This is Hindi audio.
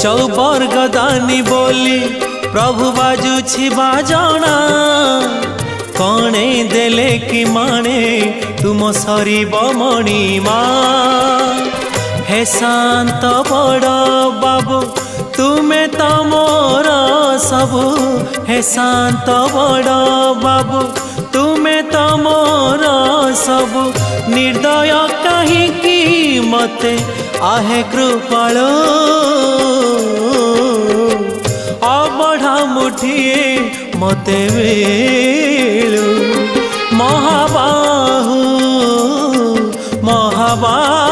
चौबर्ग दानी बोली प्रभु बाजुछि बाजना कणे देले कि माने तुम सरीब मणिमा हे शांत बड़ बाबू तुमे तो मोर सबु हे शांत बड़ बाबू तुमे तो मोर सबु निर्दय कहीं मते आहे कृपाल अबढ़ा मुठिए मते वेलु महाबाहु महाबाहु